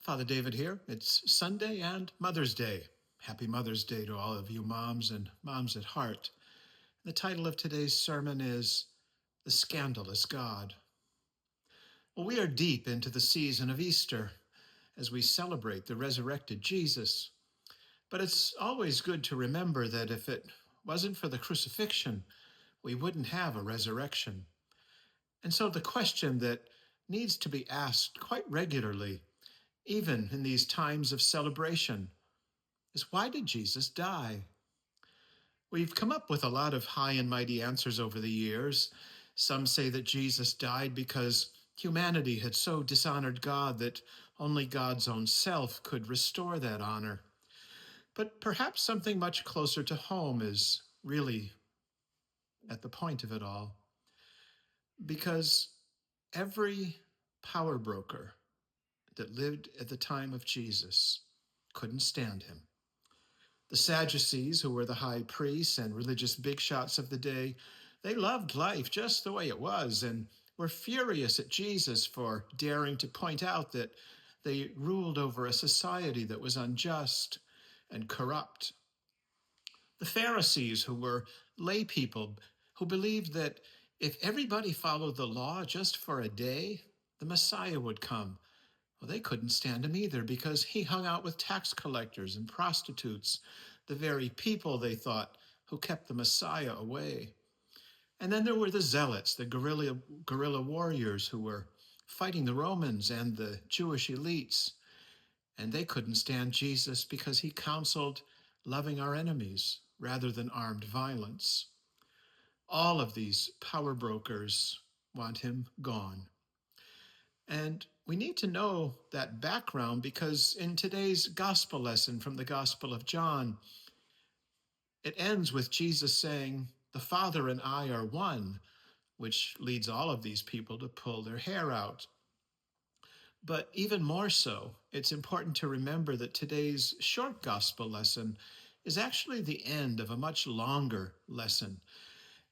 Father David here. It's Sunday and Mother's Day. Happy Mother's Day to all of you moms and moms at heart. The title of today's sermon is The Scandalous God. Well, we are deep into the season of Easter as we celebrate the resurrected Jesus. But it's always good to remember that if it wasn't for the crucifixion, we wouldn't have a resurrection. And so the question that needs to be asked quite regularly, even in these times of celebration, is why did Jesus die? We've come up with a lot of high and mighty answers over the years. Some say that Jesus died because humanity had so dishonored God that only God's own self could restore that honor. But perhaps something much closer to home is really at the point of it all. Because every power broker that lived at the time of Jesus couldn't stand him. The Sadducees, who were the high priests and religious big shots of the day, they loved life just the way it was and were furious at Jesus for daring to point out that they ruled over a society that was unjust and corrupt. The Pharisees, who were lay people, who believed that if everybody followed the law just for a day, the Messiah would come. Well, they couldn't stand him either because he hung out with tax collectors and prostitutes, the very people, they thought, who kept the Messiah away. And then there were the zealots, the guerrilla warriors who were fighting the Romans and the Jewish elites. And they couldn't stand Jesus because he counseled loving our enemies rather than armed violence. All of these power brokers want him gone. And we need to know that background because in today's gospel lesson from the Gospel of John, it ends with Jesus saying, "The Father and I are one," which leads all of these people to pull their hair out. But even more so, it's important to remember that today's short gospel lesson is actually the end of a much longer lesson.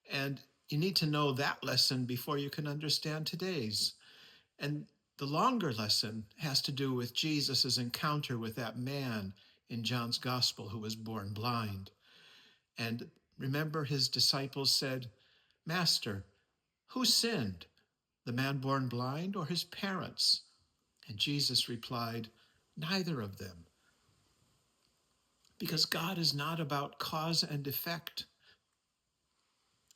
And you need to know that lesson before you can understand today's. And the longer lesson has to do with Jesus' encounter with that man in John's gospel who was born blind. And remember, his disciples said, "Master, who sinned, the man born blind or his parents?" And Jesus replied, "Neither of them." Because God is not about cause and effect.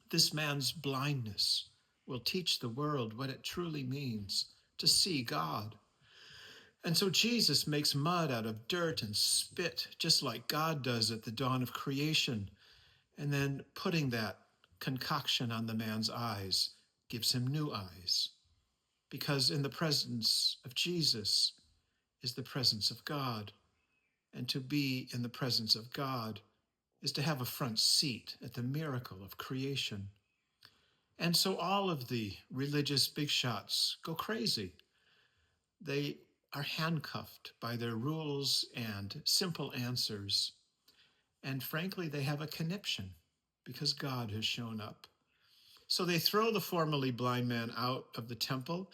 This man's blindness will teach the world what it truly means to see God. And so Jesus makes mud out of dirt and spit, just like God does at the dawn of creation. And then putting that concoction on the man's eyes gives him new eyes. Because in the presence of Jesus is the presence of God. And to be in the presence of God is to have a front seat at the miracle of creation. And so all of the religious big shots go crazy. They are handcuffed by their rules and simple answers. And frankly, they have a conniption because God has shown up. So they throw the formerly blind man out of the temple.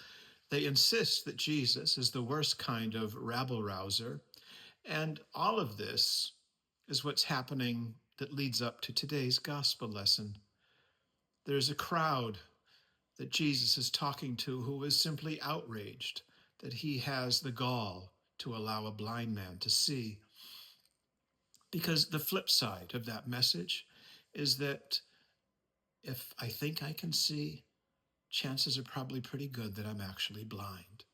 They insist that Jesus is the worst kind of rabble-rouser. And all of this is what's happening that leads up to today's gospel lesson. There's a crowd that Jesus is talking to who is simply outraged that he has the gall to allow a blind man to see. Because the flip side of that message is that if I think I can see, chances are probably pretty good that I'm actually blind.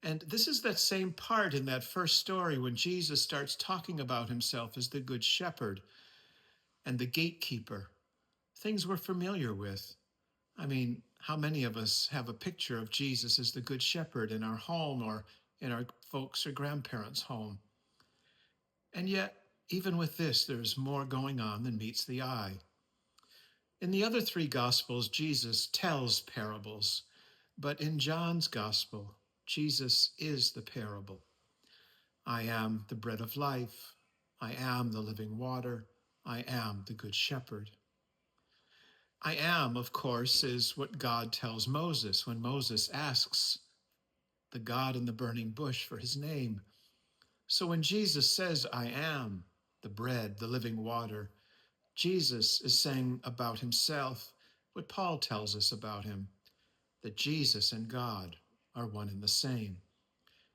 And this is that same part in that first story when Jesus starts talking about himself as the good shepherd and the gatekeeper, things we're familiar with. I mean, how many of us have a picture of Jesus as the good shepherd in our home or in our folks' or grandparents' home? And yet, even with this, there's more going on than meets the eye. In the other three Gospels, Jesus tells parables, but in John's Gospel, Jesus is the parable. I am the bread of life. I am the living water. I am the good shepherd. I am, of course, is what God tells Moses when Moses asks the God in the burning bush for his name. So when Jesus says, I am the bread, the living water, Jesus is saying about himself what Paul tells us about him, that Jesus and God are one and the same,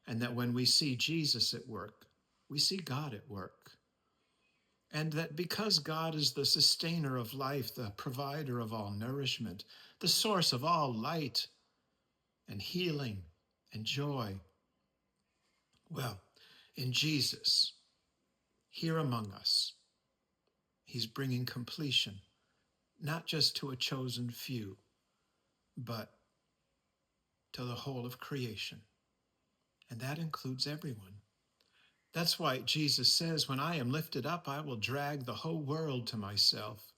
and that when we see Jesus at work, we see God at work. And that because God is the sustainer of life, the provider of all nourishment, the source of all light and healing and joy, well, in Jesus, here among us, he's bringing completion, not just to a chosen few, but to the whole of creation. And that includes everyone. That's why Jesus says, when I am lifted up, I will drag the whole world to myself.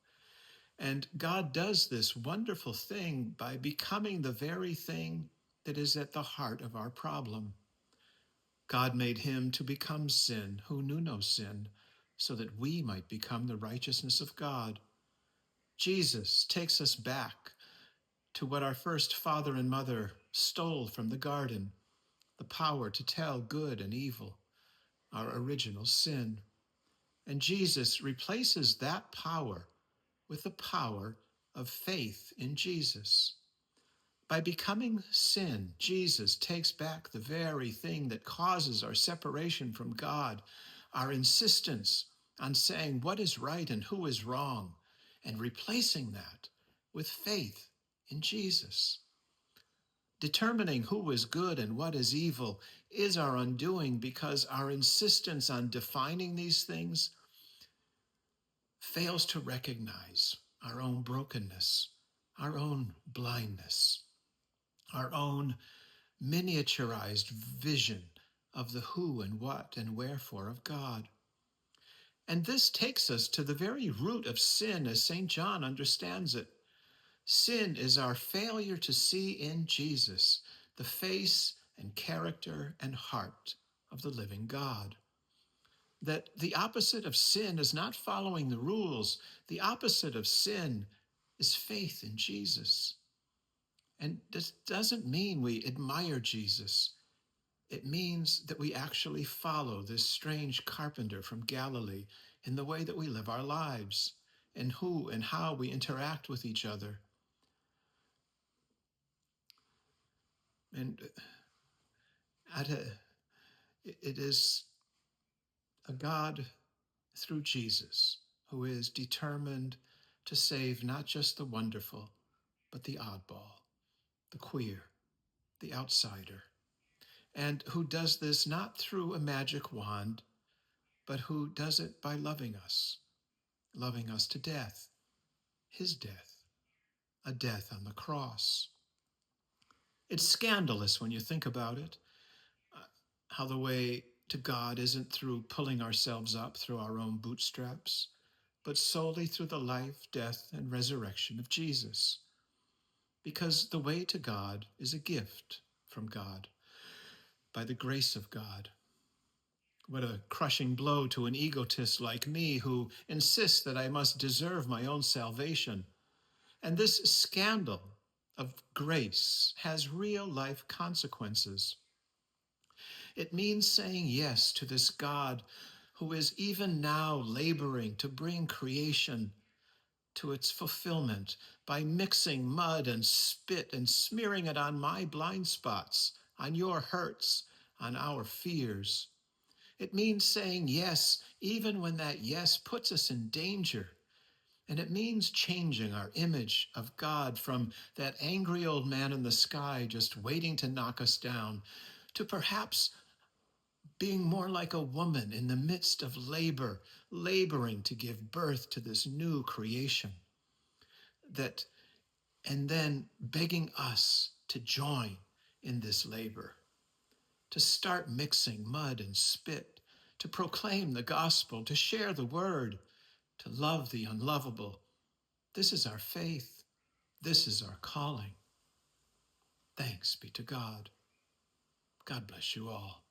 And God does this wonderful thing by becoming the very thing that is at the heart of our problem. God made him to become sin who knew no sin, so that we might become the righteousness of God. Jesus takes us back to what our first father and mother stole from the garden, the power to tell good and evil, our original sin. And Jesus replaces that power with the power of faith in Jesus. By becoming sin, Jesus takes back the very thing that causes our separation from God, our insistence on saying what is right and who is wrong, and replacing that with faith in Jesus. Determining who is good and what is evil is our undoing, because our insistence on defining these things fails to recognize our own brokenness, our own blindness, our own miniaturized vision of the who and what and wherefore of God. And this takes us to the very root of sin as St. John understands it. Sin is our failure to see in Jesus the face and character and heart of the living God. That the opposite of sin is not following the rules. The opposite of sin is faith in Jesus. And this doesn't mean we admire Jesus. It means that we actually follow this strange carpenter from Galilee in the way that we live our lives, and who and how we interact with each other. And it is a God through Jesus who is determined to save not just the wonderful, but the oddball, the queer, the outsider, and who does this not through a magic wand, but who does it by loving us to death, his death, a death on the cross. It's scandalous when you think about it, how the way to God isn't through pulling ourselves up through our own bootstraps, but solely through the life, death, and resurrection of Jesus. Because the way to God is a gift from God, by the grace of God. What a crushing blow to an egotist like me who insists that I must deserve my own salvation. And this scandal of grace has real life consequences. It means saying yes to this God who is even now laboring to bring creation to its fulfillment by mixing mud and spit and smearing it on my blind spots, on your hurts, on our fears. It means saying yes, even when that yes puts us in danger. And it means changing our image of God from that angry old man in the sky just waiting to knock us down to perhaps being more like a woman in the midst of labor, laboring to give birth to this new creation. And then begging us to join in this labor, to start mixing mud and spit, to proclaim the gospel, to share the word, to love the unlovable. This is our faith. This is our calling. Thanks be to God. God bless you all.